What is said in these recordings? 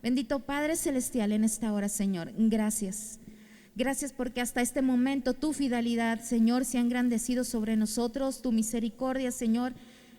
Bendito Padre Celestial, en esta hora, Señor, gracias. Gracias porque hasta este momento tu fidelidad, Señor, se ha engrandecido sobre nosotros. Tu misericordia, Señor,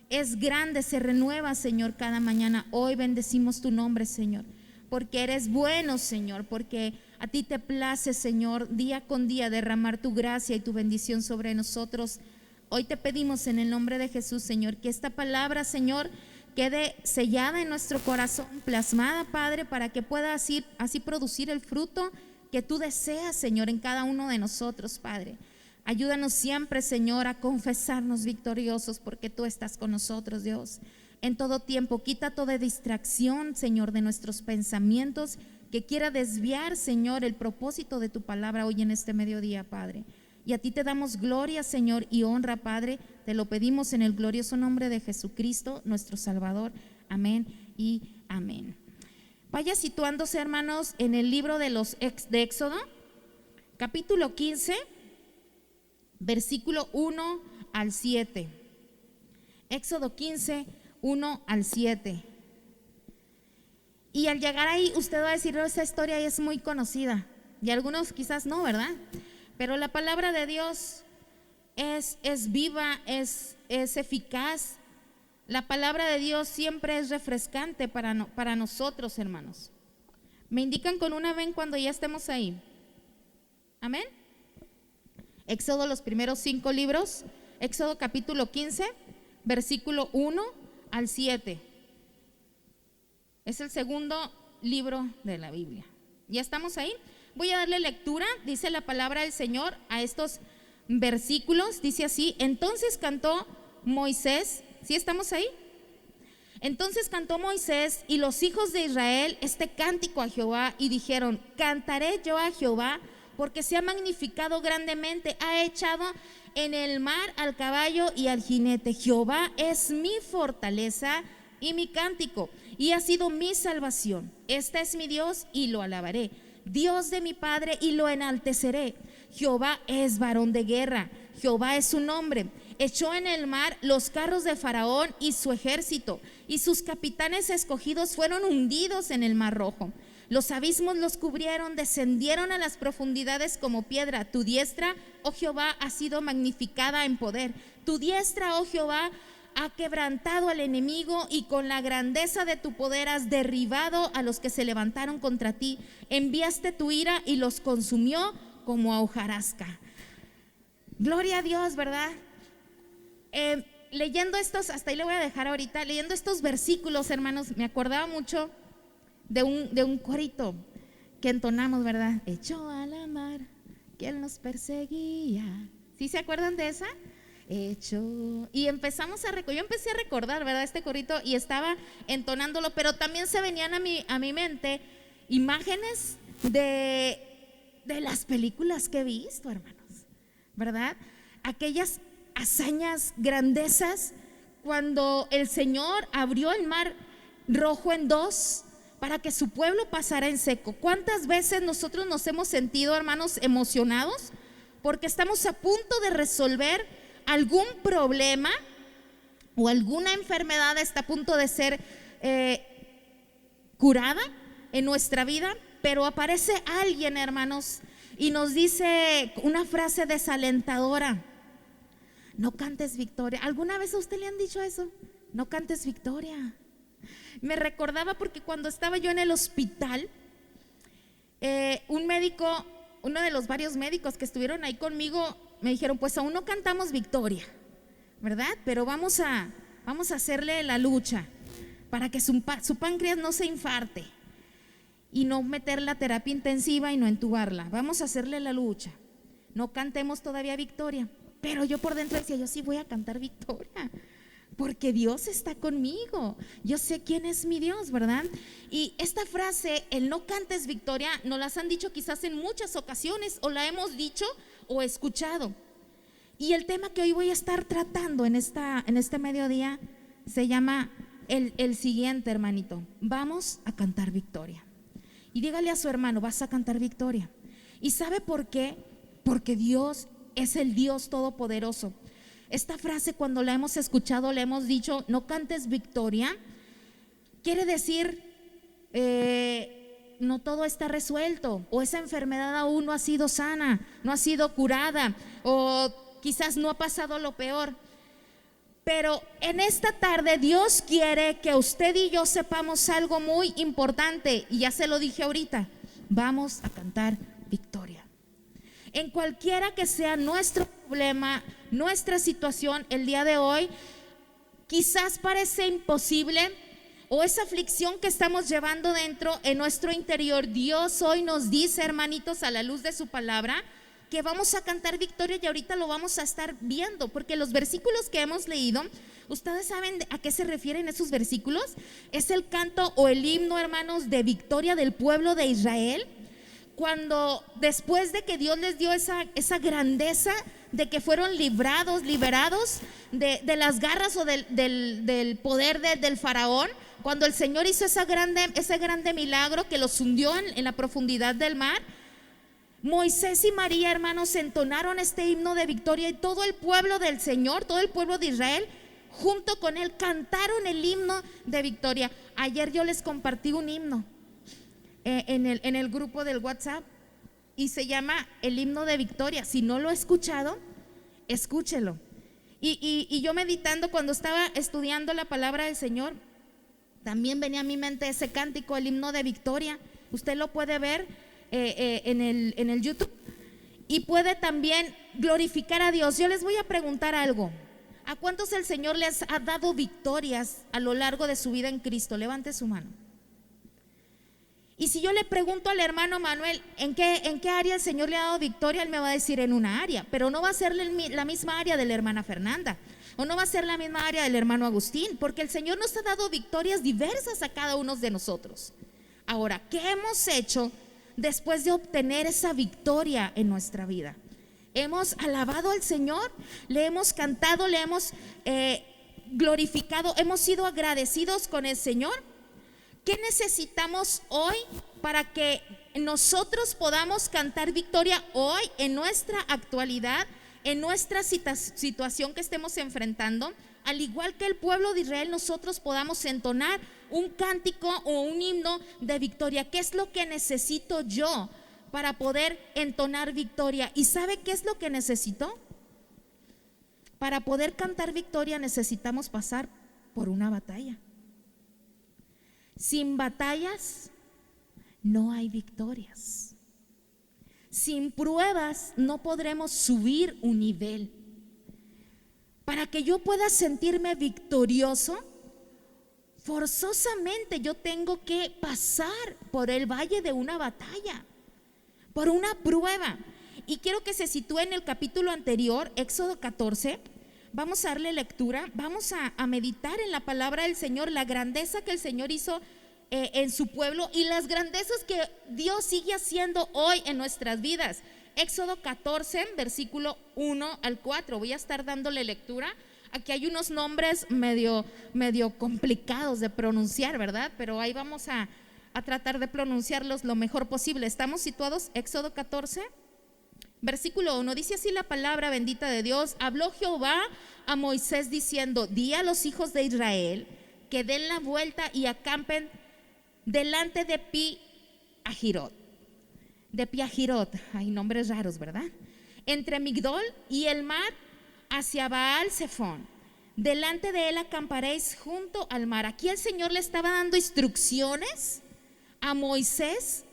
es grande, se renueva, Señor, cada mañana. Hoy bendecimos tu nombre, Señor, porque eres bueno, Señor, porque a ti te place, Señor, día con día derramar tu gracia y tu bendición sobre nosotros. Hoy te pedimos en el nombre de Jesús, Señor, que esta palabra, Señor, quede sellada en nuestro corazón, plasmada, Padre, para que pueda así producir el fruto que tú deseas, Señor, en cada uno de nosotros, Padre. Ayúdanos siempre, Señor, a confesarnos victoriosos, porque tú estás con nosotros, Dios, en todo tiempo. Quita toda distracción, Señor, de nuestros pensamientos que quiera desviar, Señor, el propósito de tu palabra hoy en este mediodía, Padre. Y a ti te damos gloria, Señor, y honra, Padre. Te lo pedimos en el glorioso nombre de Jesucristo, nuestro Salvador. Amén y amén. Vaya situándose, hermanos, en el libro de Éxodo, capítulo 15, versículo 1 al 7. Éxodo 15, 1 al 7. Y al llegar ahí, usted va a decir: esa historia es muy conocida. Y algunos quizás no, ¿verdad? Pero la palabra de Dios es viva, es eficaz. La palabra de Dios siempre es refrescante para nosotros, hermanos. Me indican con una ven cuando ya estemos ahí. Amén. Éxodo, los primeros 5 libros. Éxodo capítulo 15, versículo 1 al 7. Es el segundo libro de la Biblia. ¿Ya estamos ahí? Voy a darle lectura. Dice la palabra del Señor a estos versículos. Dice así: entonces cantó Moisés. ¿Sí estamos ahí? Entonces cantó Moisés y los hijos de Israel este cántico a Jehová y dijeron: cantaré yo a Jehová porque se ha magnificado grandemente, ha echado en el mar al caballo y al jinete. Jehová es mi fortaleza y mi cántico y ha sido mi salvación. Este es mi Dios y lo alabaré, Dios de mi Padre, y lo enalteceré. Jehová es varón de guerra, Jehová es su nombre. Echó en el mar los carros de Faraón y su ejército, y sus capitanes escogidos fueron hundidos en el mar Rojo. Los abismos los cubrieron, descendieron a las profundidades como piedra. Tu diestra, oh Jehová, ha sido magnificada en poder. Tu diestra, oh Jehová, ha quebrantado al enemigo, y con la grandeza de tu poder has derribado a los que se levantaron contra ti. Enviaste tu ira y los consumió como a hojarasca. Gloria a Dios, ¿verdad? Leyendo estos, hasta ahí le voy a dejar ahorita, leyendo estos versículos, hermanos, me acordaba mucho de un corito que entonamos, ¿verdad? Echó a la mar que él nos perseguía. ¿Sí se acuerdan de esa? Echó. Y empezamos yo empecé a recordar, ¿verdad? Este corito, y estaba entonándolo, pero también se venían a mi mente imágenes de las películas que he visto, hermanos, ¿verdad? Aquellas hazañas, grandezas, cuando el Señor abrió el mar Rojo en dos para que su pueblo pasara en seco. ¿Cuántas veces nosotros nos hemos sentido, hermanos, emocionados porque estamos a punto de resolver algún problema o alguna enfermedad está a punto de ser curada en nuestra vida, pero aparece alguien, hermanos, y nos dice una frase desalentadora: no cantes victoria? ¿Alguna vez a usted le han dicho eso? No cantes victoria. Me recordaba porque cuando estaba yo en el hospital, un médico, uno de los varios médicos que estuvieron ahí conmigo, me dijeron: pues aún no cantamos victoria, ¿verdad? Pero vamos a hacerle la lucha para que su páncreas no se infarte y no meter la terapia intensiva y no entubarla. Vamos a hacerle la lucha. No cantemos todavía victoria. Pero yo por dentro decía: yo sí voy a cantar victoria, porque Dios está conmigo, yo sé quién es mi Dios, ¿verdad? Y esta frase, el no cantes victoria, nos las han dicho quizás en muchas ocasiones, o la hemos dicho o escuchado. Y el tema que hoy voy a estar tratando en este mediodía se llama el siguiente, hermanito: vamos a cantar victoria. Y dígale a su hermano: vas a cantar victoria. ¿Y sabe por qué? Porque Dios es el Dios todopoderoso. Esta frase, cuando la hemos escuchado, le hemos dicho: no cantes victoria, quiere decir no todo está resuelto, o esa enfermedad aún no ha sido sana, no ha sido curada, o quizás no ha pasado lo peor. Pero en esta tarde Dios quiere que usted y yo sepamos algo muy importante, y ya se lo dije ahorita: vamos a cantar victoria. En cualquiera que sea nuestro problema, nuestra situación el día de hoy, quizás parece imposible, o esa aflicción que estamos llevando dentro, en nuestro interior, Dios hoy nos dice, hermanitos, a la luz de su palabra, que vamos a cantar victoria, y ahorita lo vamos a estar viendo, porque los versículos que hemos leído, ¿ustedes saben a qué se refieren esos versículos? Es el canto o el himno, hermanos, de victoria del pueblo de Israel, cuando después de que Dios les dio esa grandeza de que fueron liberados de las garras o del poder del faraón, cuando el Señor hizo ese grande milagro que los hundió en la profundidad del mar, Moisés y María, hermanos, entonaron este himno de victoria, y todo el pueblo del Señor, todo el pueblo de Israel, junto con él, cantaron el himno de victoria. Ayer yo les compartí un himno en el grupo del WhatsApp, y se llama el himno de victoria. Si no lo ha escuchado, escúchelo. Y yo meditando cuando estaba estudiando la palabra del Señor, también venía a mi mente ese cántico, el himno de victoria. Usted lo puede ver en el YouTube, y puede también glorificar a Dios. Yo les voy a preguntar algo: ¿a cuántos el Señor les ha dado victorias a lo largo de su vida en Cristo? Levante su mano. Y si yo le pregunto al hermano Manuel, ¿en qué área el Señor le ha dado victoria? Él me va a decir en una área, pero no va a ser la misma área de la hermana Fernanda, o no va a ser la misma área del hermano Agustín, porque el Señor nos ha dado victorias diversas a cada uno de nosotros. Ahora, ¿qué hemos hecho después de obtener esa victoria en nuestra vida? ¿Hemos alabado al Señor? ¿Le hemos cantado? ¿Le hemos glorificado? ¿Hemos sido agradecidos con el Señor? ¿Qué necesitamos hoy para que nosotros podamos cantar victoria hoy en nuestra actualidad, en nuestra situación que estemos enfrentando? Al igual que el pueblo de Israel, nosotros podamos entonar un cántico o un himno de victoria. ¿Qué es lo que necesito yo para poder entonar victoria? ¿Y sabe qué es lo que necesito? Para poder cantar victoria necesitamos pasar por una batalla. Sin batallas no hay victorias. Sin pruebas no podremos subir un nivel. Para que yo pueda sentirme victorioso, forzosamente yo tengo que pasar por el valle de una batalla, por una prueba. Y quiero que se sitúe en el capítulo anterior, Éxodo 14. Vamos a darle lectura, vamos a meditar en la palabra del Señor, la grandeza que el Señor hizo en su pueblo, y las grandezas que Dios sigue haciendo hoy en nuestras vidas. Éxodo 14, versículo 1 al 4. Voy a estar dándole lectura. Aquí hay unos nombres medio complicados de pronunciar, ¿verdad? Pero ahí vamos a tratar de pronunciarlos lo mejor posible. ¿Estamos situados? Éxodo 14, versículo 1. Dice así la palabra bendita de Dios: habló Jehová a Moisés diciendo: di a los hijos de Israel que den la vuelta y acampen delante de Pi-Hahirot. De Pi-Hahirot, hay nombres raros, ¿verdad? Entre Migdol y el mar, hacia Baal-Zephón. Delante de él acamparéis junto al mar. Aquí el Señor le estaba dando instrucciones a Moisés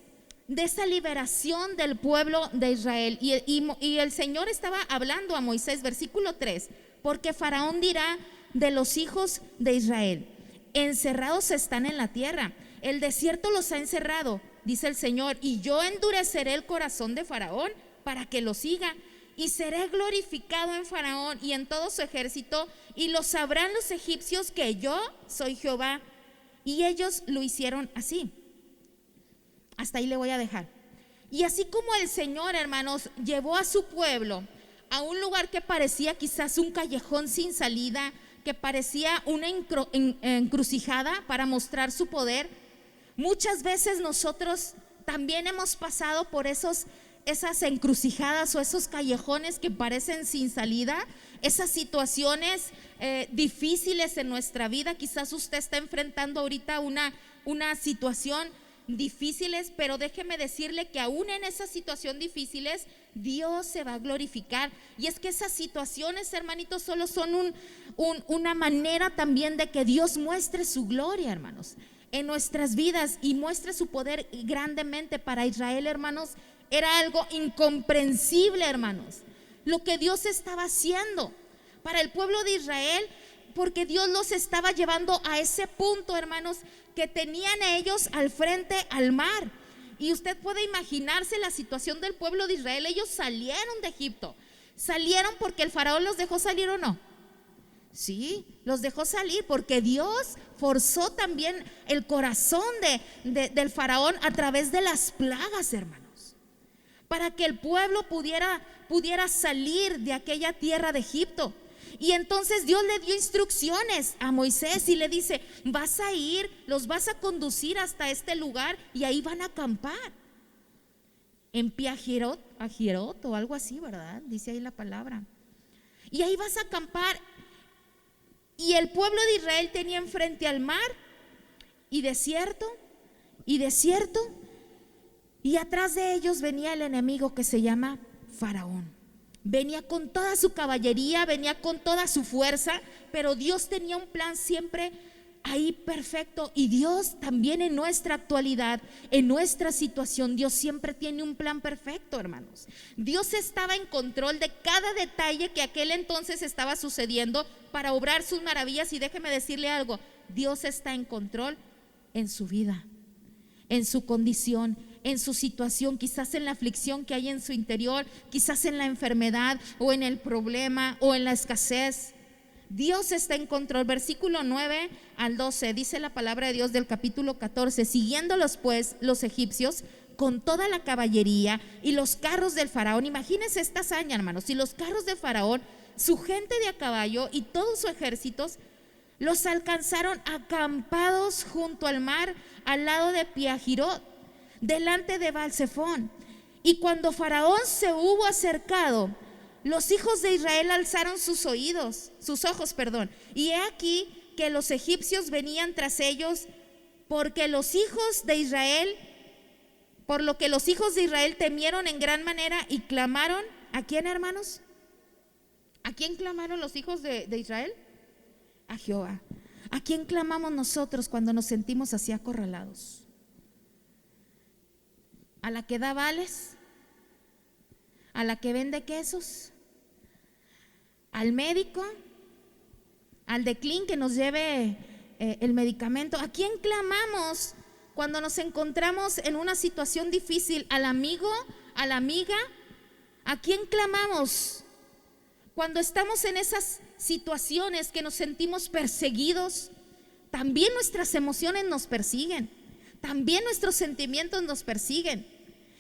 de esa liberación del pueblo de Israel. Y el Señor estaba hablando a Moisés, versículo 3: porque Faraón dirá de los hijos de Israel: encerrados están en la tierra, el desierto los ha encerrado, dice el Señor, y yo endureceré el corazón de Faraón para que lo siga, y seré glorificado en Faraón y en todo su ejército, y lo sabrán los egipcios que yo soy Jehová. Y ellos lo hicieron así. Hasta ahí le voy a dejar. Y así como el Señor, hermanos, llevó a su pueblo a un lugar que parecía quizás un callejón sin salida, que parecía una encrucijada para mostrar su poder, muchas veces nosotros también hemos pasado por esas encrucijadas o esos callejones que parecen sin salida, esas situaciones difíciles en nuestra vida. Quizás usted está enfrentando ahorita una situación difíciles, pero déjeme decirle que aún en esas situaciones difíciles Dios se va a glorificar. Y es que esas situaciones, hermanitos, solo son una manera también de que Dios muestre su gloria, hermanos, en nuestras vidas, y muestre su poder grandemente. Para Israel, hermanos, era algo incomprensible, hermanos, lo que Dios estaba haciendo para el pueblo de Israel, porque Dios los estaba llevando a ese punto, hermanos, que tenían ellos al frente al mar. Y usted puede imaginarse la situación del pueblo de Israel. Ellos salieron de Egipto, salieron porque el faraón los dejó salir, ¿o no? Sí, los dejó salir porque Dios forzó también el corazón del faraón a través de las plagas, hermanos, para que el pueblo pudiera salir de aquella tierra de Egipto. Y entonces Dios le dio instrucciones a Moisés y le dice: vas a ir, los vas a conducir hasta este lugar y ahí van a acampar en Piahirot o algo así, ¿verdad? Dice ahí la palabra. Y ahí vas a acampar. Y el pueblo de Israel tenía enfrente al mar y desierto, y atrás de ellos venía el enemigo que se llama Faraón. Venía con toda su caballería, venía con toda su fuerza, pero Dios tenía un plan siempre ahí perfecto. Y Dios también en nuestra actualidad, en nuestra situación, Dios siempre tiene un plan perfecto, hermanos. Dios estaba en control de cada detalle que aquel entonces estaba sucediendo para obrar sus maravillas. Y déjeme decirle algo: Dios está en control en su vida, en su condición, en su situación, quizás en la aflicción que hay en su interior, quizás en la enfermedad o en el problema o en la escasez. Dios está en control. Versículo 9 al 12 dice la palabra de Dios del capítulo 14: siguiéndolos pues los egipcios con toda la caballería y los carros del faraón. Imagínense esta hazaña, hermanos. Y los carros de faraón, su gente de a caballo y todos sus ejércitos, los alcanzaron acampados junto al mar, al lado de Piahirot, delante de Baal-Zephón. Y cuando Faraón se hubo acercado, los hijos de Israel alzaron sus ojos, y he aquí que los egipcios venían tras ellos, por lo que los hijos de Israel temieron en gran manera y clamaron. ¿A quién, hermanos? ¿A quién clamaron los hijos de Israel? A Jehová. ¿A quién clamamos nosotros cuando nos sentimos así acorralados? ¿A la que da vales? ¿A la que vende quesos? ¿Al médico? ¿Al de Clean que nos lleve el medicamento? ¿A quién clamamos cuando nos encontramos en una situación difícil? ¿Al amigo? ¿A la amiga? ¿A quién clamamos cuando estamos en esas situaciones que nos sentimos perseguidos? También nuestras emociones nos persiguen, también nuestros sentimientos nos persiguen.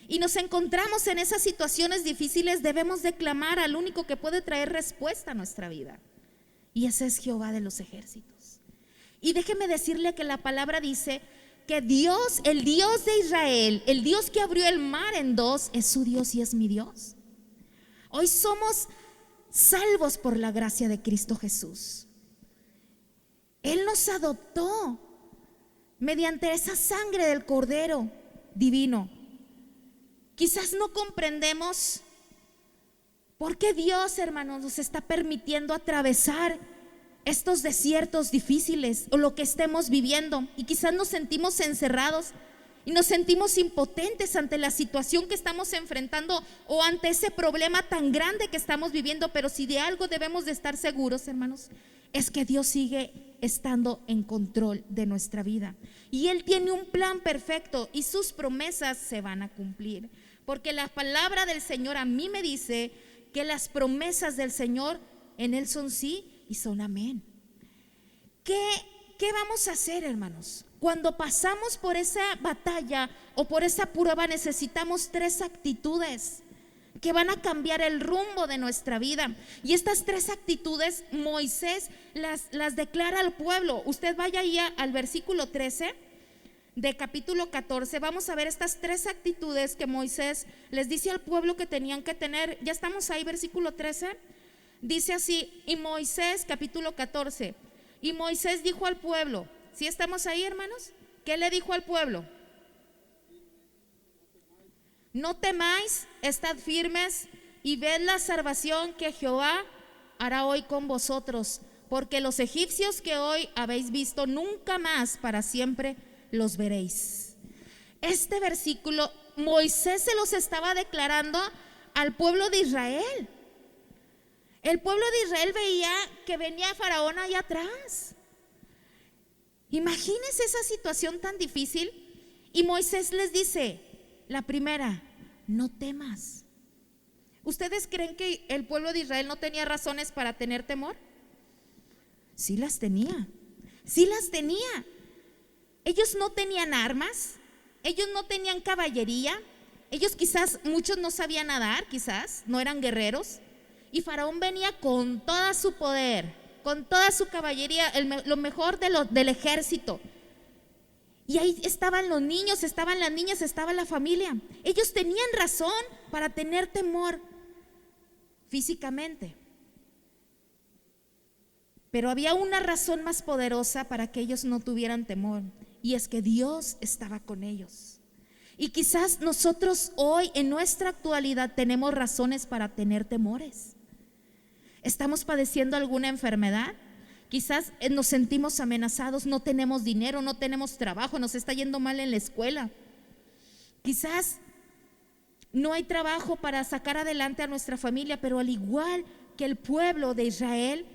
Y nos encontramos en esas situaciones difíciles. Debemos de clamar al único que puede traer respuesta a nuestra vida, y ese es Jehová de los ejércitos. Y déjeme decirle que la palabra dice que Dios, el Dios de Israel, el Dios que abrió el mar en dos, es su Dios y es mi Dios. Hoy somos salvos por la gracia de Cristo Jesús. Él nos adoptó mediante esa sangre del Cordero divino. Quizás no comprendemos por qué Dios, hermanos, nos está permitiendo atravesar estos desiertos difíciles o lo que estemos viviendo, y quizás nos sentimos encerrados y nos sentimos impotentes ante la situación que estamos enfrentando o ante ese problema tan grande que estamos viviendo. Pero si de algo debemos de estar seguros, hermanos, es que Dios sigue estando en control de nuestra vida, y Él tiene un plan perfecto y sus promesas se van a cumplir, porque la palabra del Señor a mí me dice que las promesas del Señor en Él son sí y son amén. ¿Qué vamos a hacer, hermanos? Cuando pasamos por esa batalla o por esa prueba, necesitamos 3 actitudes que van a cambiar el rumbo de nuestra vida. Y estas 3 actitudes Moisés las declara al pueblo. Usted vaya ahí al versículo 13 de capítulo 14. Vamos a ver estas 3 actitudes que Moisés les dice al pueblo que tenían que tener. Ya estamos ahí, versículo 13. Dice así: y Moisés, capítulo 14, y Moisés dijo al pueblo. ¿Sí estamos ahí, hermanos? ¿Qué le dijo al pueblo? no temáis, estad firmes y ved la salvación que Jehová hará hoy con vosotros, porque los egipcios que hoy habéis visto, nunca más para siempre los veréis. Este versículo Moisés se los estaba declarando al pueblo de Israel. El pueblo de Israel veía que venía Faraón allá atrás. Imagínense esa situación tan difícil. Y Moisés les dice, la primera, no temas. ¿Ustedes creen que el pueblo de Israel no tenía razones para tener temor? Sí las tenía, sí las tenía. Ellos no tenían armas, ellos no tenían caballería, ellos quizás, muchos no sabían nadar, quizás, no eran guerreros. Y Faraón venía con todo su poder, con toda su caballería, lo mejor del ejército. Y ahí estaban los niños, estaban las niñas, estaba la familia. Ellos tenían razón para tener temor físicamente. Pero había una razón más poderosa para que ellos no tuvieran temor, y es que Dios estaba con ellos. Y quizás nosotros hoy en nuestra actualidad tenemos razones para tener temores. Estamos padeciendo alguna enfermedad, quizás nos sentimos amenazados, no tenemos dinero, no tenemos trabajo, nos está yendo mal en la escuela. Quizás no hay trabajo para sacar adelante a nuestra familia, pero al igual que el pueblo de Israel,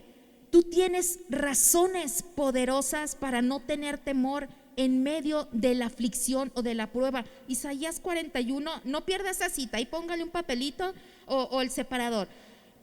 tú tienes razones poderosas para no tener temor en medio de la aflicción o de la prueba. Isaías 41, no pierda esa cita y póngale un papelito o el separador.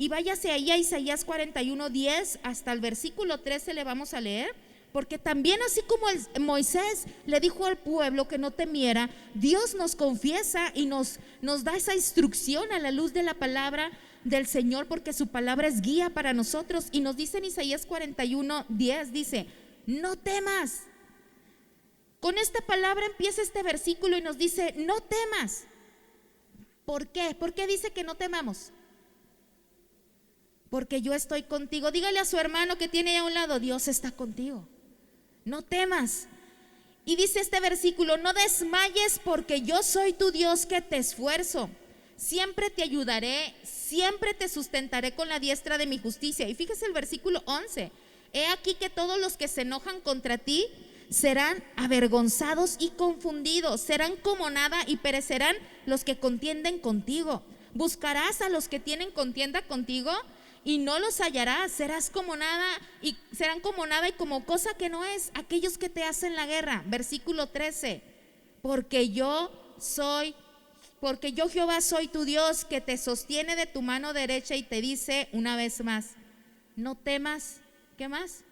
Y váyase ahí a Isaías 41, 10 hasta el versículo 13 le vamos a leer. Porque también así como Moisés le dijo al pueblo que no temiera, Dios nos confiesa y nos da esa instrucción a la luz de la palabra del Señor, porque su palabra es guía para nosotros. Y nos dice en Isaías 41, 10, dice, no temas. Con esta palabra empieza este versículo y nos dice, no temas. ¿Por qué? ¿Por qué dice que no temamos? Porque yo estoy contigo. Dígale a su hermano que tiene ahí a un lado, Dios está contigo. No temas. Y dice este versículo, no desmayes porque yo soy tu Dios que te esfuerzo. Siempre te ayudaré, siempre te sustentaré con la diestra de mi justicia. Y fíjese el versículo 11. He aquí que todos los que se enojan contra ti serán avergonzados y confundidos, serán como nada y perecerán los que contienden contigo. Buscarás a los que tienen contienda contigo y no los hallarás, serán como nada y como cosa que no es aquellos que te hacen la guerra. Versículo 13, porque yo Jehová soy tu Dios, que te sostiene de tu mano derecha y te dice una vez más, no temas. ¿Qué más?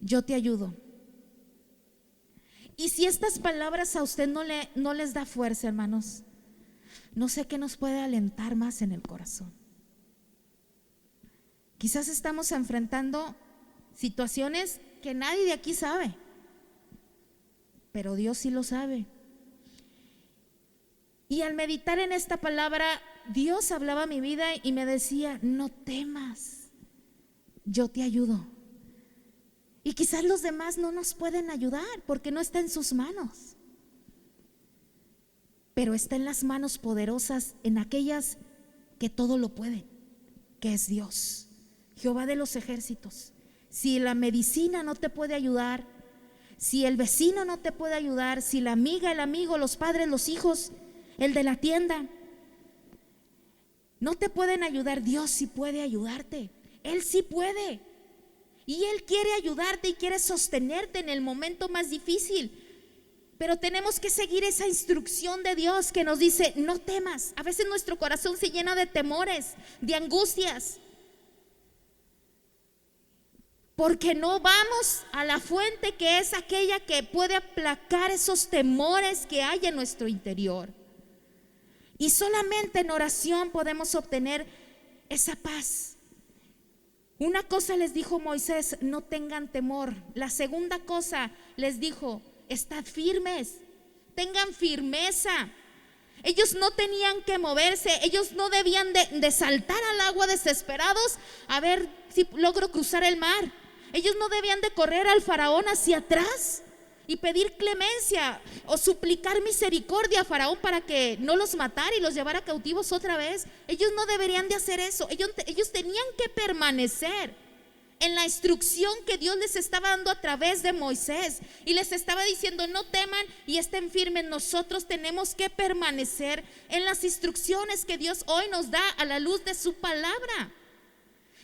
Yo te ayudo. Y si estas palabras a usted no les da fuerza, hermanos, no sé qué nos puede alentar más en el corazón. Quizás estamos enfrentando situaciones que nadie de aquí sabe, pero Dios sí lo sabe. Y al meditar en esta palabra, Dios hablaba a mi vida y me decía, no temas, yo te ayudo. Y quizás los demás no nos pueden ayudar porque no está en sus manos, pero está en las manos poderosas, en aquellas que todo lo pueden, que es Dios, Jehová de los ejércitos. Si la medicina no te puede ayudar, si el vecino no te puede ayudar, si la amiga, el amigo, los padres, los hijos, el de la tienda no te pueden ayudar, Dios sí puede ayudarte. Él sí puede. Y Él quiere ayudarte y quiere sostenerte en el momento más difícil. Pero tenemos que seguir esa instrucción de Dios que nos dice, no temas. A veces nuestro corazón se llena de temores, de angustias, porque no vamos a la fuente que es aquella que puede aplacar esos temores que hay en nuestro interior. Y solamente en oración podemos obtener esa paz. Una cosa les dijo Moisés, no tengan temor. La segunda cosa les dijo, estad firmes, tengan firmeza. Ellos no tenían que moverse, ellos no debían de saltar al agua desesperados a ver si logro cruzar el mar. Ellos no debían de correr al faraón hacia atrás. y pedir clemencia o suplicar misericordia a Faraón para que no los matara y los llevara cautivos otra vez. Ellos no deberían de hacer eso. Ellos tenían que permanecer en la instrucción que Dios les estaba dando a través de Moisés, y les estaba diciendo: no teman y estén firmes. Nosotros tenemos que permanecer en las instrucciones que Dios hoy nos da a la luz de su palabra.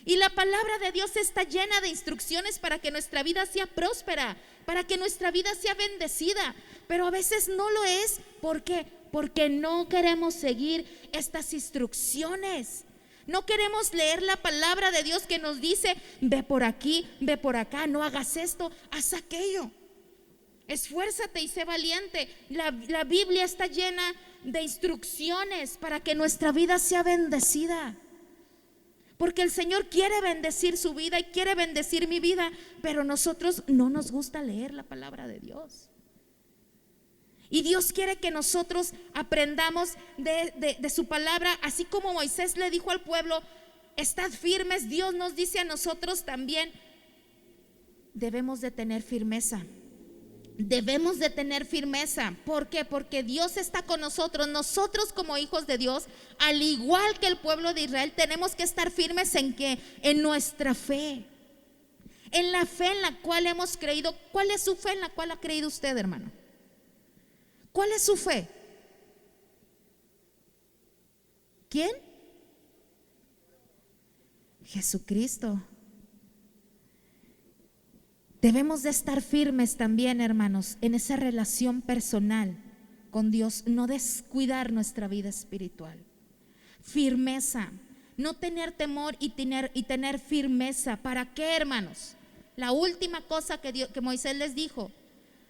Y la palabra de Dios está llena de instrucciones para que nuestra vida sea próspera, para que nuestra vida sea bendecida. Pero a veces no lo es. ¿Por qué? Porque no queremos seguir estas instrucciones. No queremos leer la palabra de Dios que nos dice: ve por aquí, ve por acá, no hagas esto, haz aquello. Esfuérzate y sé valiente. La Biblia está llena de instrucciones para que nuestra vida sea bendecida. Porque el Señor quiere bendecir su vida y quiere bendecir mi vida, pero nosotros no nos gusta leer la palabra de Dios. Y Dios quiere que nosotros aprendamos de su palabra, así como Moisés le dijo al pueblo: estad firmes. Dios nos dice a nosotros también: debemos de tener firmeza. Debemos de tener firmeza. ¿Por qué? Porque Dios está con nosotros. Nosotros, como hijos de Dios, al igual que el pueblo de Israel, tenemos que estar firmes en ¿qué? En nuestra fe, en la fe en la cual hemos creído. ¿Cuál es su fe en la cual ha creído usted, hermano? ¿Cuál es su fe? ¿Quién? Jesucristo. Debemos de estar firmes también, hermanos, en esa relación personal con Dios, no descuidar nuestra vida espiritual. Firmeza, no tener temor y tener firmeza. ¿Para qué, hermanos? La última cosa que Moisés les dijo: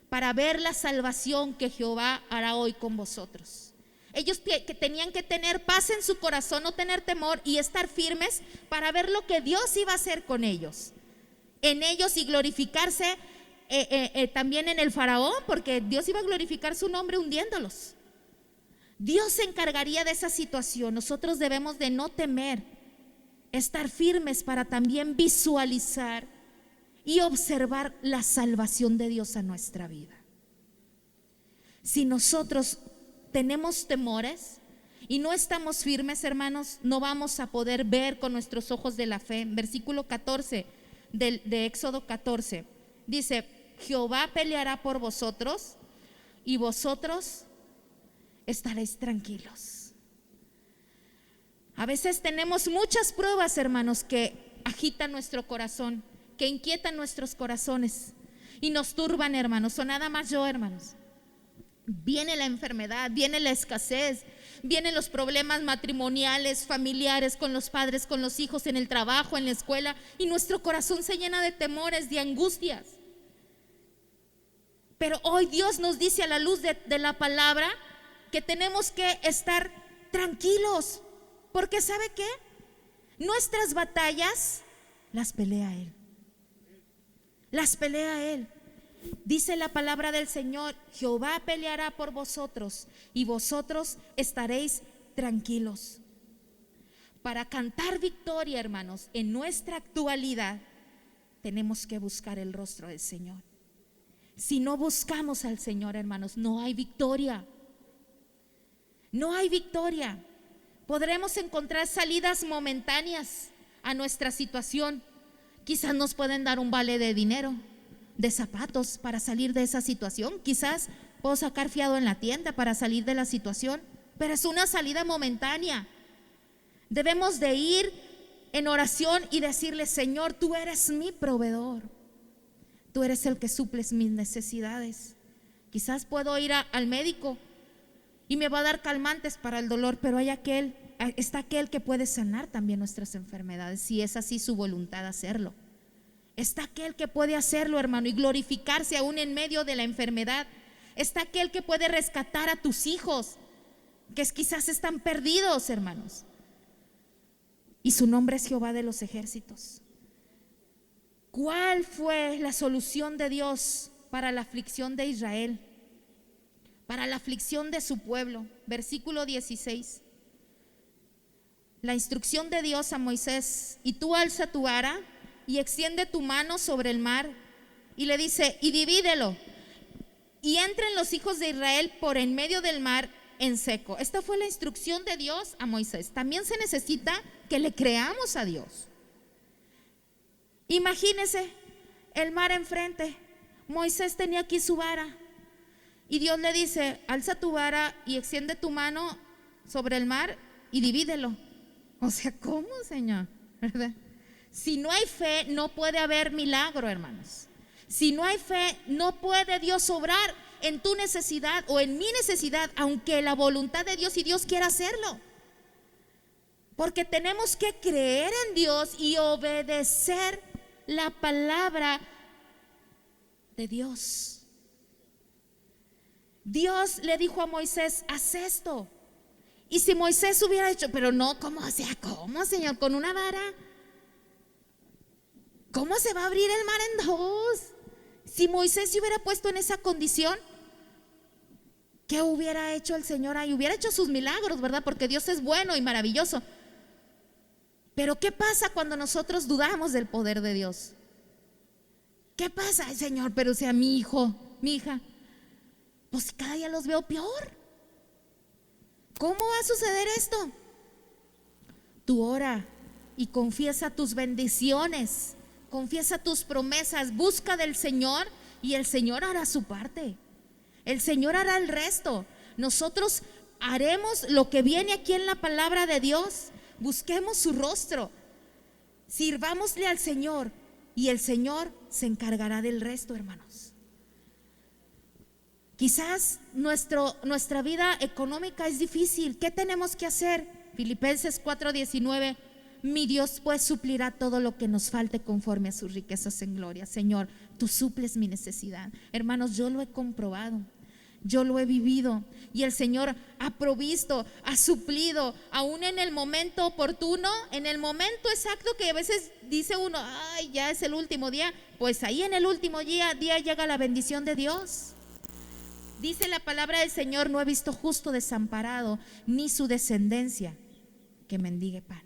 para ver la salvación que Jehová hará hoy con vosotros. Ellos que tenían que tener paz en su corazón, no tener temor y estar firmes para ver lo que Dios iba a hacer con ellos, en ellos, y glorificarse también en el faraón, porque Dios iba a glorificar su nombre hundiéndolos. Dios se encargaría de esa situación. Nosotros debemos de no temer, estar firmes para también visualizar y observar la salvación de Dios a nuestra vida. Si nosotros tenemos temores y no estamos firmes, hermanos, no vamos a poder ver con nuestros ojos de la fe. Versículo 14 de Éxodo 14 dice: Jehová peleará por vosotros y vosotros estaréis tranquilos. A veces tenemos muchas pruebas, hermanos, que agitan nuestro corazón, que inquietan nuestros corazones y nos turban, hermanos. O nada más yo, hermanos. Viene la enfermedad, viene la escasez, vienen los problemas matrimoniales, familiares, con los padres, con los hijos, en el trabajo, en la escuela, y nuestro corazón se llena de temores, de angustias. Pero hoy Dios nos dice a la luz de la palabra que tenemos que estar tranquilos, porque ¿sabe qué? Nuestras batallas las pelea Él. Las pelea Él. Dice la palabra del Señor: Jehová peleará por vosotros y vosotros estaréis tranquilos. Para cantar victoria, hermanos, en nuestra actualidad tenemos que buscar el rostro del Señor. Si no buscamos al Señor, hermanos, no hay victoria. No hay victoria. Podremos encontrar salidas momentáneas a nuestra situación. Quizás nos pueden dar un vale de dinero, de zapatos para salir de esa situación. Quizás puedo sacar fiado en la tienda para salir de la situación, pero es una salida momentánea. Debemos de ir en oración y decirle: Señor, tú eres mi proveedor, tú eres el que suples mis necesidades. Quizás puedo ir al médico y me va a dar calmantes para el dolor, pero está aquel que puede sanar también nuestras enfermedades, si es así su voluntad hacerlo. Está aquel que puede hacerlo, hermano, y glorificarse aún en medio de la enfermedad. Está aquel que puede rescatar a tus hijos, que quizás están perdidos, hermanos. Y su nombre es Jehová de los ejércitos. ¿Cuál fue la solución de Dios para la aflicción de Israel? Para la aflicción de su pueblo. Versículo 16. La instrucción de Dios a Moisés: y tú alza tu vara y extiende tu mano sobre el mar. Y le dice: y divídelo. y entren los hijos de Israel por en medio del mar en seco. Esta fue la instrucción de Dios a Moisés. También se necesita que le creamos a Dios. Imagínese el mar enfrente. Moisés tenía aquí su vara y Dios le dice: alza tu vara y extiende tu mano sobre el mar y divídelo. O sea, ¿cómo, Señor? ¿Verdad? Si no hay fe, no puede haber milagro, hermanos. Si no hay fe, no puede Dios obrar en tu necesidad o en mi necesidad, aunque la voluntad de Dios y Dios quiera hacerlo. Porque tenemos que creer en Dios y obedecer la palabra de Dios. Dios le dijo a Moisés: haz esto. Y si Moisés hubiera dicho: pero no, ¿cómo? O sea, ¿cómo, Señor? ¿Con una vara? ¿Cómo se va a abrir el mar en dos? Si Moisés se hubiera puesto en esa condición, ¿qué hubiera hecho el Señor ahí? Hubiera hecho sus milagros, ¿verdad? Porque Dios es bueno y maravilloso. Pero ¿qué pasa cuando nosotros dudamos del poder de Dios? ¿Qué pasa? Ay, Señor, pero sea mi hijo, mi hija, pues cada día los veo peor. ¿Cómo va a suceder esto? Tú ora y confiesa tus bendiciones, confiesa tus promesas, busca del Señor y el Señor hará su parte. El Señor hará el resto. Nosotros haremos lo que viene aquí en la palabra de Dios. Busquemos su rostro, sirvámosle al Señor y el Señor se encargará del resto, hermanos. Quizás nuestra vida económica es difícil. ¿Qué tenemos que hacer? Filipenses 4:19: mi Dios pues suplirá todo lo que nos falte conforme a sus riquezas en gloria. Señor, tú suples mi necesidad. Hermanos, yo lo he comprobado, yo lo he vivido y el Señor ha provisto, ha suplido, aún en el momento oportuno, en el momento exacto que a veces dice uno: ay, ya es el último día. Pues ahí en el último día llega la bendición de Dios. Dice la palabra del Señor: no he visto justo desamparado, ni su descendencia que mendigue pan.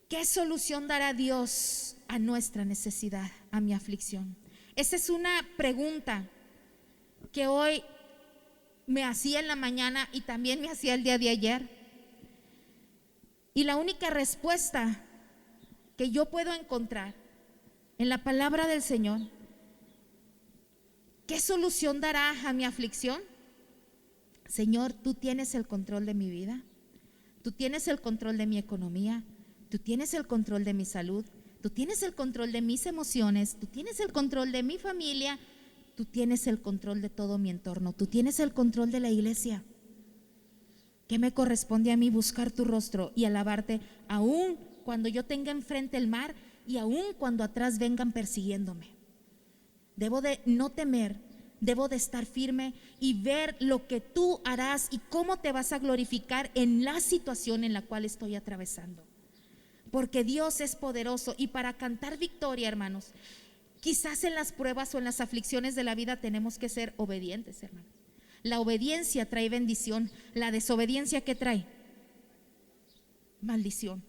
¿Qué solución dará Dios a nuestra necesidad, a mi aflicción? Esa es una pregunta que hoy me hacía en la mañana y también me hacía el día de ayer. Y la única respuesta que yo puedo encontrar en la palabra del Señor: ¿qué solución dará a mi aflicción? Señor, tú tienes el control de mi vida, tú tienes el control de mi economía, tú tienes el control de mi salud, tú tienes el control de mis emociones, tú tienes el control de mi familia, tú tienes el control de todo mi entorno, tú tienes el control de la iglesia. ¿Qué me corresponde a mí? Buscar tu rostro y alabarte, aún cuando yo tenga enfrente el mar y aún cuando atrás vengan persiguiéndome. Debo de no temer, debo de estar firme y ver lo que tú harás y cómo te vas a glorificar en la situación en la cual estoy atravesando. Porque Dios es poderoso y para cantar victoria, hermanos, quizás en las pruebas o en las aflicciones de la vida tenemos que ser obedientes, hermanos. La obediencia trae bendición. La desobediencia, ¿qué trae? Maldición.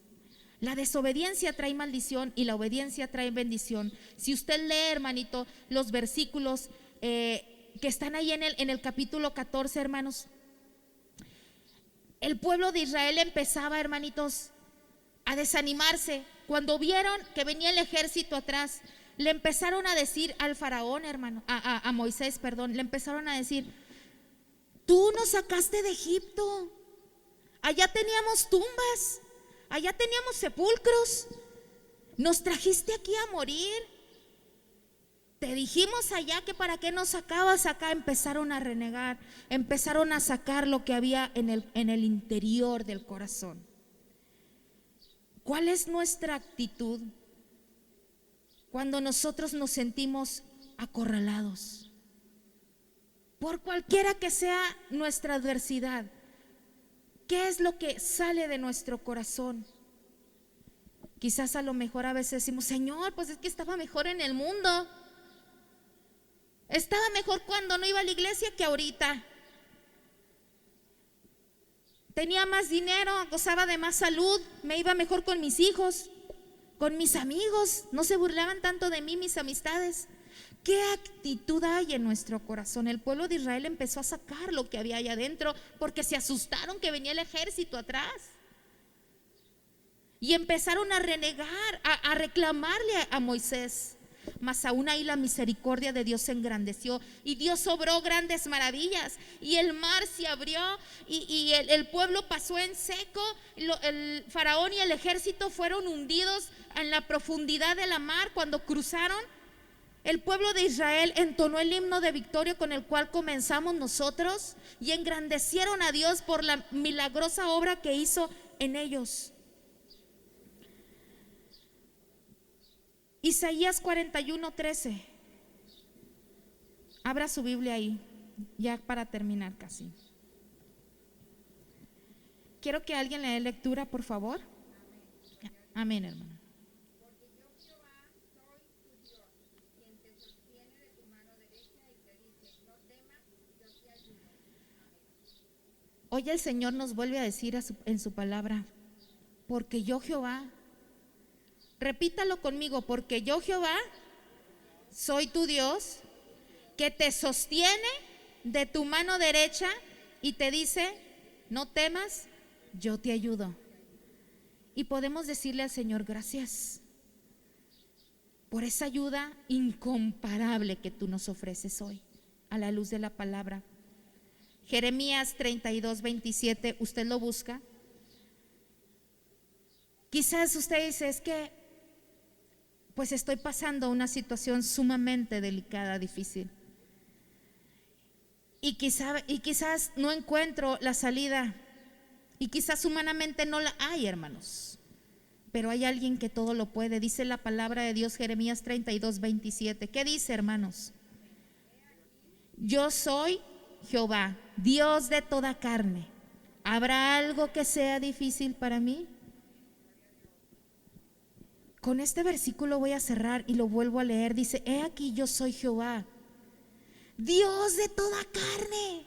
La desobediencia trae maldición y la obediencia trae bendición. Si usted lee, hermanito, los versículos que están ahí en el capítulo 14, hermanos, el pueblo de Israel empezaba, hermanitos, a desanimarse. Cuando vieron que venía el ejército atrás, le empezaron a decir al faraón, hermano, a Moisés, perdón, le empezaron a decir: tú nos sacaste de Egipto, allá teníamos tumbas, allá teníamos sepulcros, nos trajiste aquí a morir, te dijimos allá que para qué nos sacabas acá. Empezaron a renegar, empezaron a sacar lo que había en el interior del corazón. ¿Cuál es nuestra actitud cuando nosotros nos sentimos acorralados? Por cualquiera que sea nuestra adversidad, ¿qué es lo que sale de nuestro corazón? Quizás a lo mejor a veces decimos: Señor, pues es que estaba mejor en el mundo, estaba mejor cuando no iba a la iglesia que ahorita. Tenía más dinero, gozaba de más salud, me iba mejor con mis hijos, con mis amigos, no se burlaban tanto de mí mis amistades. ¿Qué actitud hay en nuestro corazón? El pueblo de Israel empezó a sacar lo que había allá adentro porque se asustaron que venía el ejército atrás. Y empezaron a renegar, a reclamarle a Moisés. Mas aún ahí la misericordia de Dios se engrandeció y Dios obró grandes maravillas, y el mar se abrió y el pueblo pasó en seco. El faraón y el ejército fueron hundidos en la profundidad de la mar. Cuando cruzaron, el pueblo de Israel entonó el himno de victoria con el cual comenzamos nosotros, y engrandecieron a Dios por la milagrosa obra que hizo en ellos. Isaías 41:13. Abra su Biblia ahí, ya para terminar casi. Quiero que alguien le dé lectura, por favor. Amén, hermano. Porque yo Jehová soy tu Dios, quien te sostiene de tu mano derecha y te dice: no temas, yo te ayudo. Amén. Hoy el Señor nos vuelve a decir en su palabra: porque yo Jehová. Repítalo conmigo: porque yo Jehová soy tu Dios, que te sostiene de tu mano derecha y te dice: no temas, yo te ayudo. Y podemos decirle al Señor: gracias por esa ayuda incomparable que tú nos ofreces hoy a la luz de la palabra. Jeremías 32:27, usted lo busca. Quizás usted dice: es que pues estoy pasando una situación sumamente delicada, difícil, y quizás no encuentro la salida, y quizás humanamente no la hay, hermanos, pero hay alguien que todo lo puede. Dice la palabra de Dios, Jeremías 32:27. ¿Qué dice, hermanos? Yo soy Jehová, Dios de toda carne. ¿Habrá algo que sea difícil para mí? Con este versículo voy a cerrar y lo vuelvo a leer. Dice: he aquí, yo soy Jehová, Dios de toda carne.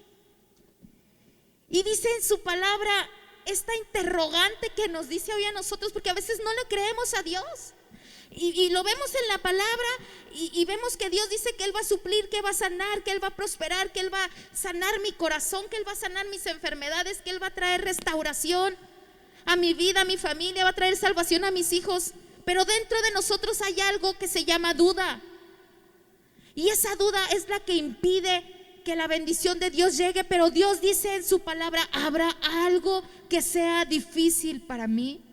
Y dice en su palabra esta interrogante que nos dice hoy a nosotros, porque a veces no le creemos a Dios. Y lo vemos en la palabra y vemos que Dios dice que Él va a suplir, que va a sanar, que Él va a prosperar, que Él va a sanar mi corazón, que Él va a sanar mis enfermedades, que Él va a traer restauración a mi vida, a mi familia, va a traer salvación a mis hijos. Pero dentro de nosotros hay algo que se llama duda, y esa duda es la que impide que la bendición de Dios llegue. Pero Dios dice en su palabra: ¿habrá algo que sea difícil para mí?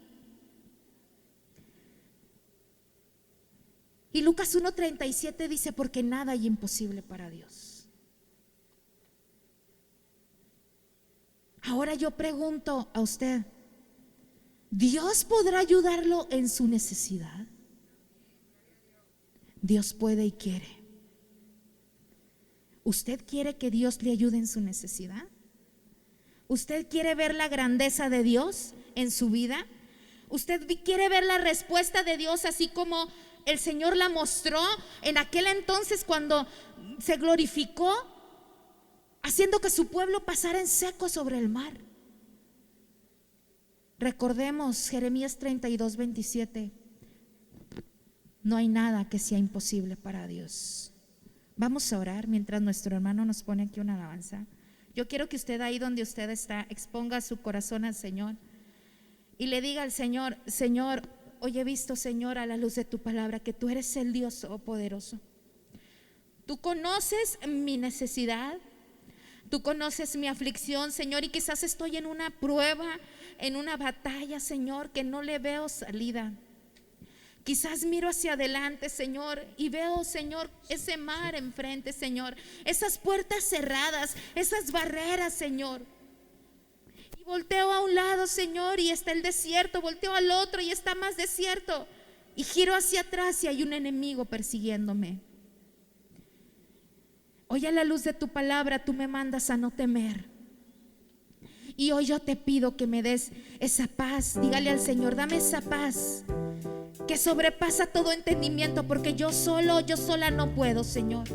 Y Lucas 1:37 dice: porque nada hay imposible para Dios. Ahora yo pregunto a usted: ¿Dios podrá ayudarlo en su necesidad? Dios puede y quiere. ¿Usted quiere que Dios le ayude en su necesidad? ¿Usted quiere ver la grandeza de Dios en su vida? ¿Usted quiere ver la respuesta de Dios así como el Señor la mostró en aquel entonces cuando se glorificó, haciendo que su pueblo pasara en seco sobre el mar? Recordemos Jeremías 32:27. No hay nada que sea imposible para Dios. Vamos a orar mientras nuestro hermano nos pone aquí una alabanza. Yo quiero que usted, ahí donde usted está, exponga su corazón al Señor y le diga al Señor: Señor, hoy he visto, Señor, a la luz de tu palabra, que tú eres el Dios todopoderoso. Tú conoces mi necesidad, tú conoces mi aflicción, Señor, y quizás estoy en una prueba, en una batalla, Señor, que no le veo salida. Quizás miro hacia adelante, Señor, y veo, Señor, ese mar enfrente, Señor, esas puertas cerradas, esas barreras, Señor. Y volteo a un lado, Señor, y está el desierto. Volteo al otro y está más desierto. Y giro hacia atrás y hay un enemigo persiguiéndome. Hoy, a la luz de tu palabra, tú me mandas a no temer. Y hoy yo te pido que me des esa paz. Dígale al Señor: dame esa paz que sobrepasa todo entendimiento, porque yo sola no puedo, Señor.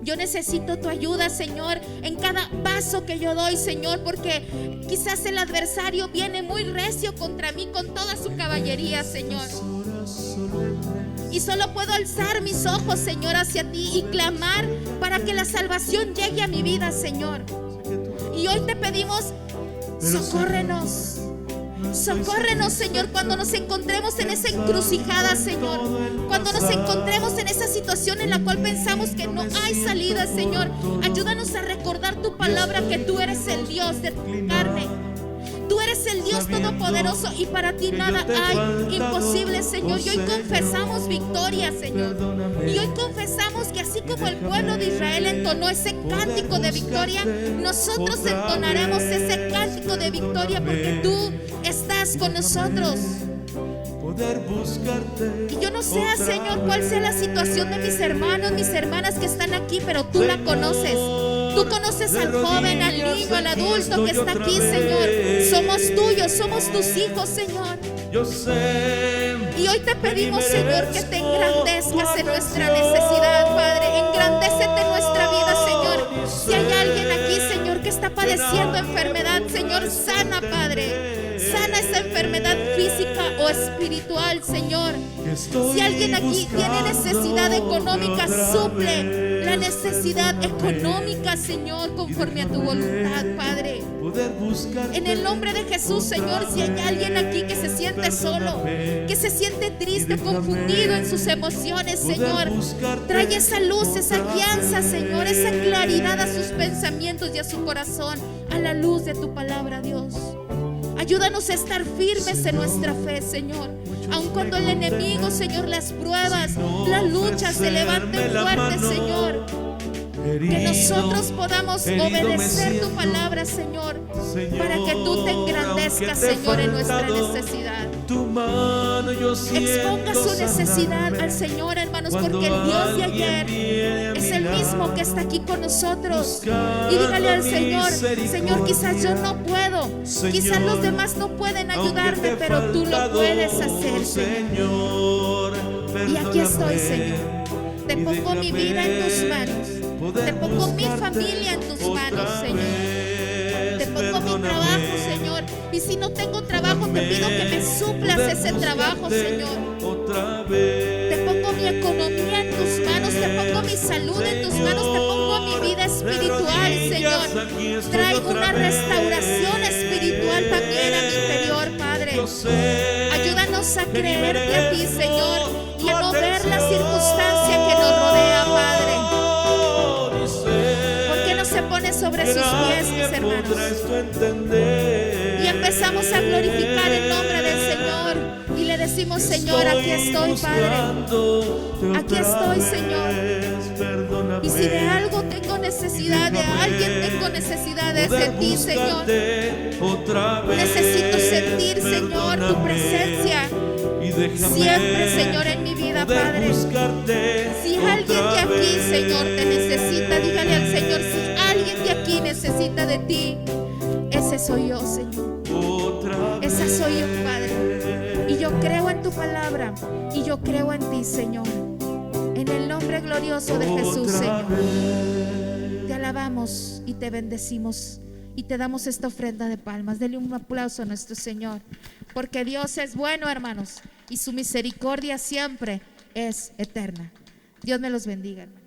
Yo necesito tu ayuda, Señor, en cada paso que yo doy, Señor, porque quizás el adversario viene muy recio contra mí con toda su caballería, Señor. Y solo puedo alzar mis ojos, Señor, hacia ti y clamar para que la salvación llegue a mi vida, Señor. Y hoy te pedimos, socórrenos. Socórrenos, Señor, cuando nos encontremos en esa encrucijada, Señor. Cuando nos encontremos en esa situación en la cual pensamos que no hay salida, Señor. Ayúdanos a recordar tu palabra, que tú eres el Dios de carne. Tú eres el Dios todopoderoso y para ti nada hay imposible, Señor. Y hoy confesamos victoria, Señor. Y hoy confesamos que así como el pueblo de Israel entonó ese cántico de victoria, nosotros entonaremos ese cántico de victoria porque tú estás con nosotros. Y yo no sé, Señor, cuál sea la situación de mis hermanos, mis hermanas que están aquí, pero tú la conoces. Tú conoces al joven, al niño, al adulto que está aquí, Señor. Somos tuyos, somos tus hijos, Señor. Y hoy te pedimos, Señor, que te engrandezcas en nuestra necesidad, Padre. Engrandécete en nuestra vida, Señor. Si hay alguien aquí, Señor, que está padeciendo enfermedad, Señor, sana, Padre. Sana esa enfermedad física o espiritual, Señor. Si alguien aquí tiene necesidad económica, suple la necesidad económica, Señor, conforme a tu voluntad, Padre. En el nombre de Jesús, Señor, si hay alguien aquí que se siente solo, que se siente triste, confundido en sus emociones, Señor, trae esa luz, esa guianza, Señor, esa claridad a sus pensamientos y a su corazón, a la luz de tu palabra, Dios. Ayúdanos a estar firmes en nuestra fe, Señor. Aun cuando el enemigo, Señor, las pruebas, las luchas se levanten fuertes, Señor. Que nosotros podamos obedecer tu palabra, Señor, para que tú te engrandezcas, Señor, en nuestra necesidad. Exponga su necesidad al Señor, hermanos, porque el Dios de ayer es el mismo que está aquí con nosotros. Y dígale al Señor: Señor, quizás yo no puedo, quizás los demás no pueden ayudarme, pero tú lo puedes hacer, Señor. Y aquí estoy, Señor. Te pongo mi vida en tus manos. Te pongo mi familia en tus manos, Señor. Te pongo mi trabajo, Señor. Y si no tengo trabajo, te pido que me suplas ese trabajo, Señor. Te pongo mi economía en tus manos. Te pongo mi salud en tus manos. Te pongo mi vida espiritual, Señor. Trae una restauración espiritual también a mi interior, Padre. Ayúdanos a creerte a ti, Señor, y a no ver la circunstancia que nos rodea, Padre. Se pone sobre sus pies, mis hermanos, y empezamos a glorificar el nombre del Señor y le decimos: Señor, aquí estoy, Padre, aquí estoy, Señor. Y si de algo tengo necesidad, de alguien tengo necesidad, es de ti, Señor. Necesito sentir, Señor, tu presencia siempre, Señor, en mi vida, Padre. Si alguien de aquí, Señor, te necesita, dígale al Señor: si alguien de aquí necesita de ti, ese soy yo, Señor. Esa soy yo, Padre. Y yo creo en tu palabra y yo creo en ti, Señor. En el nombre glorioso de Jesús, Señor, te alabamos y te bendecimos y te damos esta ofrenda de palmas. Dele un aplauso a nuestro Señor, porque Dios es bueno, hermanos, y su misericordia siempre es eterna. Dios me los bendiga, hermanos.